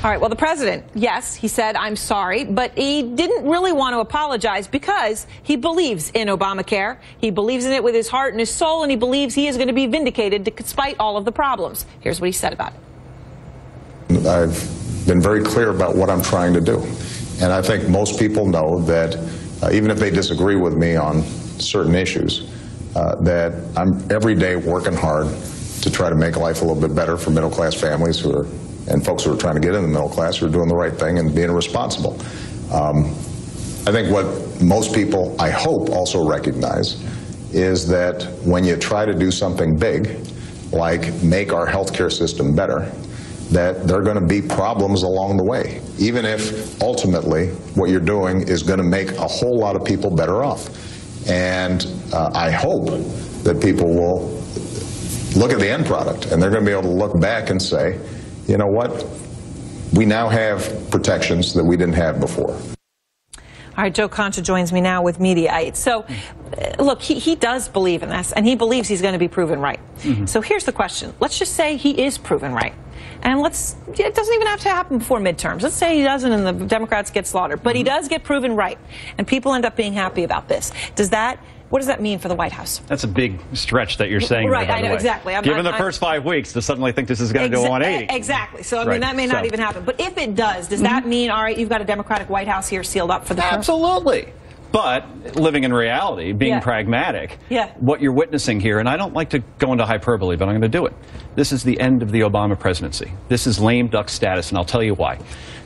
All right, well, the president, yes, he said, I'm sorry, but he didn't really want to apologize because he believes in Obamacare. He believes in it with his heart and his soul, and he believes he is going to be vindicated despite all of the problems. Here's what he said about it. I've been very clear about what I'm trying to do. And I think most people know that even if they disagree with me on certain issues, that I'm every day working hard to try to make life a little bit better for middle-class families and folks who are trying to get in the middle class, who are doing the right thing and being responsible. I think what most people, I hope, also recognize is that when you try to do something big, like make our healthcare system better, that there are going to be problems along the way, even if ultimately what you're doing is going to make a whole lot of people better off. And I hope that people will look at the end product and they're going to be able to look back and say, you know what, we now have protections that we didn't have before. All right, Joe Concha joins me now with Mediaite. So, look, he does believe in this, and he believes he's going to be proven right. So here's the question. Let's just say he is proven right. And it doesn't even have to happen before midterms. Let's say he doesn't and the Democrats get slaughtered. But he does get proven right, and people end up being happy about this. What does that mean for the White House? That's a big stretch that you're saying. Right, there, I know, exactly. Given the first 5 weeks, to suddenly think this is going to go 180. Exactly. So, I mean, that may not even happen. But if it does that mean, all right, you've got a Democratic White House here sealed up for the term? Absolutely. But living in reality, being pragmatic, what you're witnessing here, and I don't like to go into hyperbole, but I'm going to do it. This is the end of the Obama presidency. This is lame duck status, and I'll tell you why.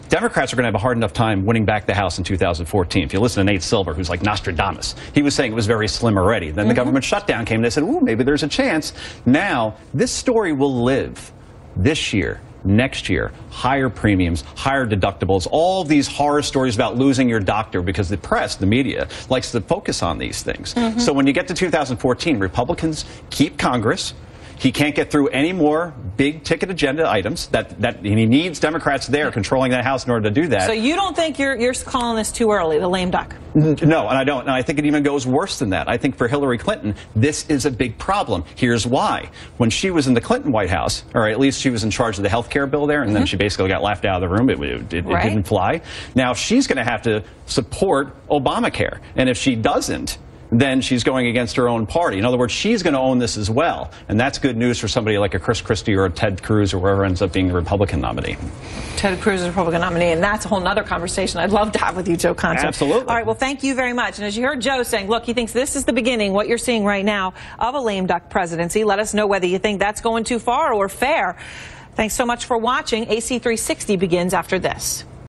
Democrats are going to have a hard enough time winning back the House in 2014. If you listen to Nate Silver, who's like Nostradamus, he was saying it was very slim already. Then the government shutdown came, and they said, ooh, maybe there's a chance. Now, this story will live this year, next year. Higher premiums, higher deductibles, all of these horror stories about losing your doctor because the press, the media, likes to focus on these things. So when you get to 2014, Republicans keep Congress. He can't get through any more big-ticket agenda items. And he needs Democrats there controlling that House in order to do that. So you don't think you're calling this too early, the lame duck? No, and I don't. And I think it even goes worse than that. I think for Hillary Clinton, this is a big problem. Here's why. When she was in the Clinton White House, or at least she was in charge of the health care bill there, and then she basically got laughed out of the room. It didn't fly. Now she's going to have to support Obamacare. And if she doesn't, then she's going against her own party. In other words, she's going to own this as well. And that's good news for somebody like a Chris Christie or a Ted Cruz or whoever ends up being the Republican nominee. Ted Cruz is a Republican nominee, and that's a whole other conversation I'd love to have with you, Joe Concha. Absolutely. All right, well, thank you very much. And as you heard Joe saying, look, he thinks this is the beginning, what you're seeing right now, of a lame duck presidency. Let us know whether you think that's going too far or fair. Thanks so much for watching. AC 360 begins after this.